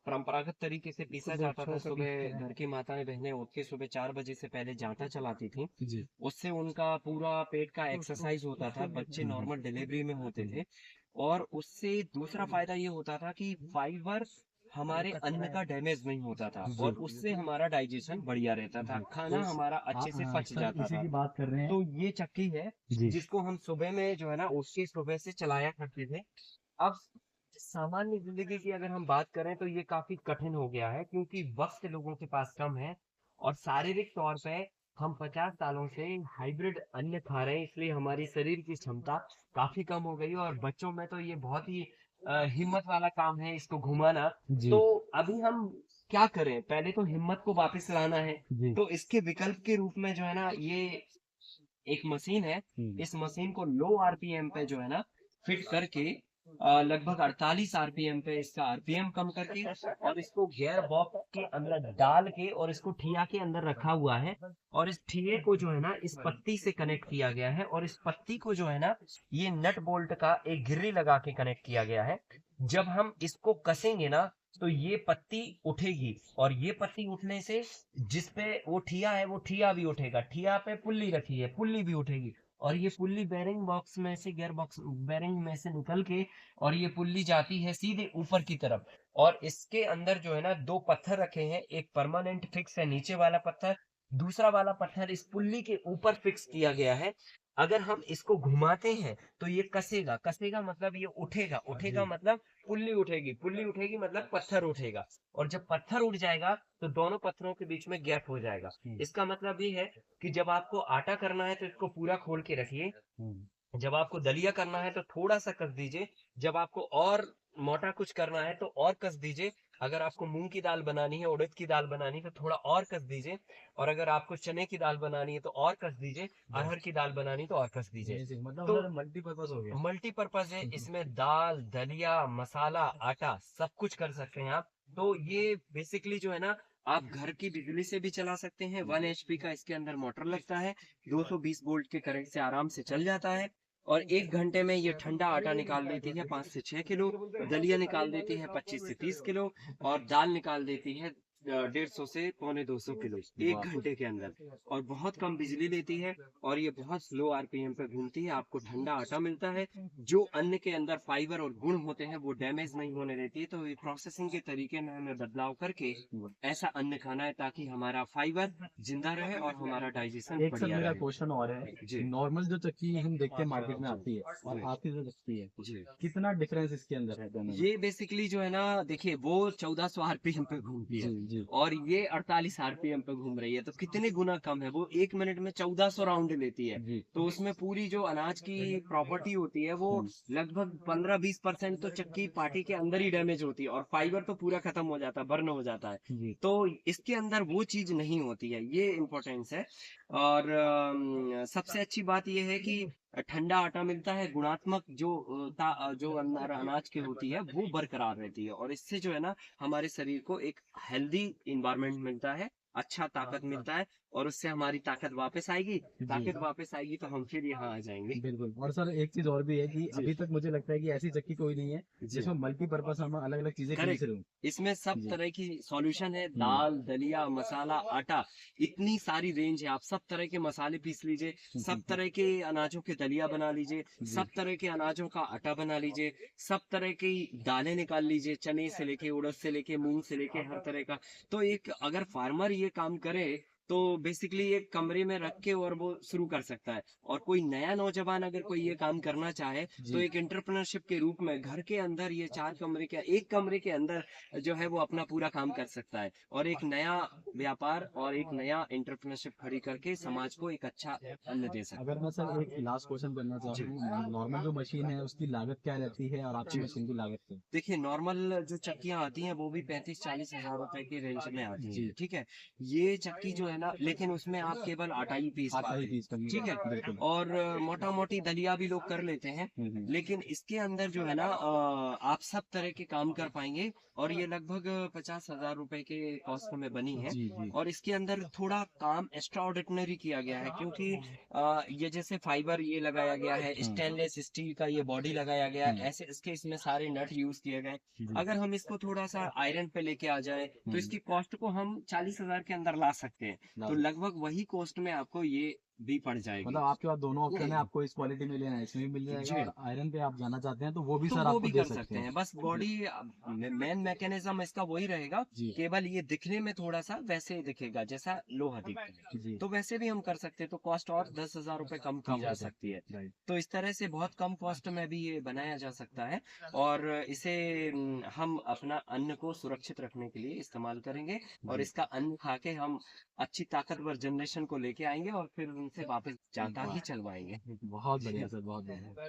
परंपरागत तरीके से पीसा सुबह जाता था। 6 का सुबह पीसते हैं। घर की माताएं बहनें उठ के सुबह 4 बजे से पहले जांता चलाती थी। जी। उससे उनका पूरा पेट का एक्सरसाइज होता था, बच्चे हम्म। नॉर्मल डिलीवरी में होते थे। और उससे दूसरा फायदा ये होता था कि फाइबर हमारे अन्न का डैमेज नहीं होता था जी और उससे हमारा डाइजेशन बढ़िया रहता था, जी। खाना हमारा अच्छे से पच सर जाता इसी था। की बात कर रहे हैं। तो ये चक्की है जी जिसको हम सुबह में जो है ना उसकी सुबह से चलाया करते थे। अब सामान्य जिंदगी की अगर हम बात करें तो ये काफी कठिन हो गया है, क्योंकि वक्त लोगों के पास कम है और शारीरिक तौर पे हम 50 सालों से हाइब्रिड अन्न खा रहे हैं, इसलिए हमारी शरीर की क्षमता काफी कम हो गई है। और बच्चों में तो ये बहुत ही हिम्मत वाला काम है इसको घुमाना। जी तो अभी हम क्या करें, पहले तो हिम्मत को वापस लाना है। जी। तो इसके विकल्प के रूप में जो है ना ये एक मशीन है। हम्म। इस मशीन को लो आरपीएम पे जो है ना फिट करके लगभग 48 आरपीएम पे इसका आरपीएम कम करके और इसको गियर बॉक्स के अंदर डाल के और इसको ठिया के अंदर रखा हुआ है। और इस ठिये को जो है ना इस पत्ती से कनेक्ट किया गया है और इस पत्ती को जो है ना ये नट बोल्ट का एक गिर्री लगा के कनेक्ट किया गया है। जब हम इसको कसेंगे ना तो ये पत्ती उठेगी और ये पत्ती उठने से जिसपे वो ठिया है वो ठिया भी उठेगा, ठिया पे पुल्ली रखी है पुल्ली भी उठेगी। और ये पुल्ली बेरिंग बॉक्स में से गियर बॉक्स बेरिंग में से निकल के और ये पुल्ली जाती है सीधे ऊपर की तरफ। और इसके अंदर जो है ना दो पत्थर रखे हैं, एक परमानेंट फिक्स है नीचे वाला पत्थर, दूसरा वाला पत्थर इस पुल्ली के ऊपर फिक्स किया गया है। अगर हम इसको घुमाते हैं तो ये कसेगा, कसेगा मतलब ये उठेगा, उठेगा जी मतलब पुल्ली उठेगी, पुल्ली उठेगी मतलब पत्थर उठेगा। और जब पत्थर उठ जाएगा तो दोनों पत्थरों के बीच में गैप हो जाएगा। हम्म इसका मतलब ये है कि जब आपको आटा करना है तो इसको पूरा खोल के रखिए, हम्म। जब आपको दलिया करना है तो थोड़ा सा कस दीजिए, जब आपको और मोटा कुछ करना है तो और कस दीजिए। अगर आपको मूंग की दाल बनानी है, उड़द की दाल बनानी है तो थोड़ा और कस दीजिए। और अगर आपको चने की दाल बनानी है तो और कस दीजिए, अरहर की दाल बनानी है तो और कस दीजिए। अमेजिंग, मतलब तो सर मल्टीपर्पज हो गया। मल्टीपर्पज है, इसमें दाल दलिया मसाला आटा सब कुछ कर सकते हैं आप। तो ये बेसिकली जो है ना आप घर की बिजली से भी चला सकते हैं। 1 HP का इसके अंदर मोटर लगता है, 220 वोल्ट के करंट से आराम से चल जाता है। और 1 घंटे में ये ठंडा आटा निकाल देती है 5 से 6 किलो, दलिया निकाल देती है 25 से 30 किलो और दाल निकाल देती है 150 से पौने 200 किलो एक वाह। घंटे के अंदर। और बहुत कम बिजली लेती है और ये बहुत स्लो आरपीएम पे घूमती है, आपको ठंडा आटा मिलता है। जो अन्न के अंदर फाइबर और गुण होते हैं वो डैमेज नहीं होने देती है। तो ये प्रोसेसिंग के तरीके में हमें बदलाव करके ऐसा अन्न खाना है ताकि हमारा फाइबर जिंदा रहे और हमारा डाइजेशन एक सर बढ़िया मेरा रहे। क्वेश्चन और है। जी नॉर्मल जो चक्की हम देखते हैं मार्केट में आती है और जी आपकी जो चक्की है, जी। कितना डिफरेंस इसके अंदर है दोनों में? ये बेसिकली जो है ना देखिए वो 1400 आरपीएम पे घूमती जी है जी और ये 48 आरपीएम पे घूम रही है, तो कितने गुना कम है। वो 1 मिनट में 1400 राउंड लेती है। जी। तो उसमें पूरी जो अनाज की प्रॉपर्टी होती है वो लगभग 15-20% तो चक्की पार्टी के अंदर ही डैमेज होती है और फाइबर तो पूरा खत्म हो जाता है, बर्न हो जाता है। जी तो इसके अंदर वो चीज नहीं होती है, ये इम्पोर्टेंस है। और सबसे अच्छी बात यह है कि ठंडा आटा मिलता है, गुणात्मक जो जो अंदर अनाज की होती है वो बरकरार रहती है और इससे जो है ना हमारे शरीर को एक हेल्दी इन्वायरमेंट मिलता है, अच्छा ताकत मिलता है। और उससे हमारी ताकत वापस आएगी, जी। ताकत वापस आएगी तो हम फिर यहाँ आ जाएंगे। बिल्कुल। और सर एक चीज और भी है कि जी अभी तक मुझे लगता है कि ऐसी चक्की कोई नहीं है जी। जिसमें मल्टीपर्पज हम अलग अलग चीजें पीस करेक्ट। रहे हो। इसमें सब जी। तरह की सॉल्यूशन है, हम्म दाल दलिया मसाला आटा, इतनी सारी रेंज है। आप सब तरह के मसाले पीस लीजिए, सब तरह के अनाजों के दलिया बना लीजिए, जी सब तरह के अनाजों का आटा बना लीजिए, सब तरह की दालें निकाल लीजिए, चने से लेके उड़द से लेके मूंग से लेके हर तरह का। तो एक अगर फार्मर ये काम करे तो बेसिकली एक कमरे में रख के और वो शुरू कर सकता है। और कोई नया नौजवान अगर कोई ये काम करना चाहे तो जी। एक एंटरप्रेन्योरशिप के रूप में घर के अंदर ये 4 कमरे के एक कमरे के अंदर जो है वो अपना पूरा काम कर सकता है और एक नया व्यापार और एक नया एंटरप्रेन्योरशिप खड़ी करके समाज को एक अच्छा अन्न दे सकता अगर मैं सर एक लास्ट क्वेश्चन करना है। जी चाहूँ, नॉर्मल जो मशीन है उसकी लागत क्या रहती है और आपकी जी। मशीन की लागत क्या देखिए नॉर्मल जो चक्कियां आती हैं वो भी 35-40 हजार रुपए की रेंज में है? आती जी। हैं, ठीक है। ये चक्की जो है ना लेकिन उसमें आप केवल आटा ही पीस आता ही पाते पीस हैं, ठीक है। कर बिल्कुल। और मोटा मोटी दलिया भी लोग कर लेते हैं, हम्म। लेकिन इसके अंदर जो है ना आप सब तरह के काम कर पाएंगे और ये लगभग 50,000 रुपए के कॉस्ट में बनी है। जी जी और इसके अंदर थोड़ा काम एक्स्ट्रा ऑर्डिनरी किया गया है, क्योंकि ये जैसे फाइबर ये लगाया गया है, स्टेनलेस स्टील का ये बॉडी लगाया गया है, ऐसे इसके इसमें सारे नट यूज किए गए। जी अगर हम इसको थोड़ा सा आयरन पे लेके आ जाए तो इसकी कॉस्ट को हम 40,000 के अंदर ला सकते हैं। तो लगभग वही कॉस्ट में आपको ये भी पड़ जाएगी। मतलब आपके पास दोनों ऑप्शन है, आपको इस क्वालिटी में लेना है इसमें भी मिल जी। जाएगा, और आयरन पे आप जाना चाहते हैं तो वो भी तो सर वो आपको भी दे कर सकते सकते हैं। हैं, बस बॉडी मेन मैकेनिज्म इसका वही रहेगा, जी केवल ये दिखने में थोड़ा सा वैसे ही दिखेगा जैसा लोहा दिखता है। जी तो वैसे भी हम कर सकते हैं, तो कॉस्ट और 10,000 रुपए कम की कम जा हो सकता सकती है। राइट। तो इस तरह से बहुत कम कॉस्ट में भी ये बनाया जा सकता है। और इसे हम अपना अन्न को सुरक्षित रखने के लिए इस्तेमाल करेंगे, और जी इसका अन्न खा के हम अच्छी ताकतवर जनरेशन को लेके आएंगे और फिर उनसे वापस जाता ही चलवाएंगे। बहुत बढ़िया सर, बहुत बढ़िया।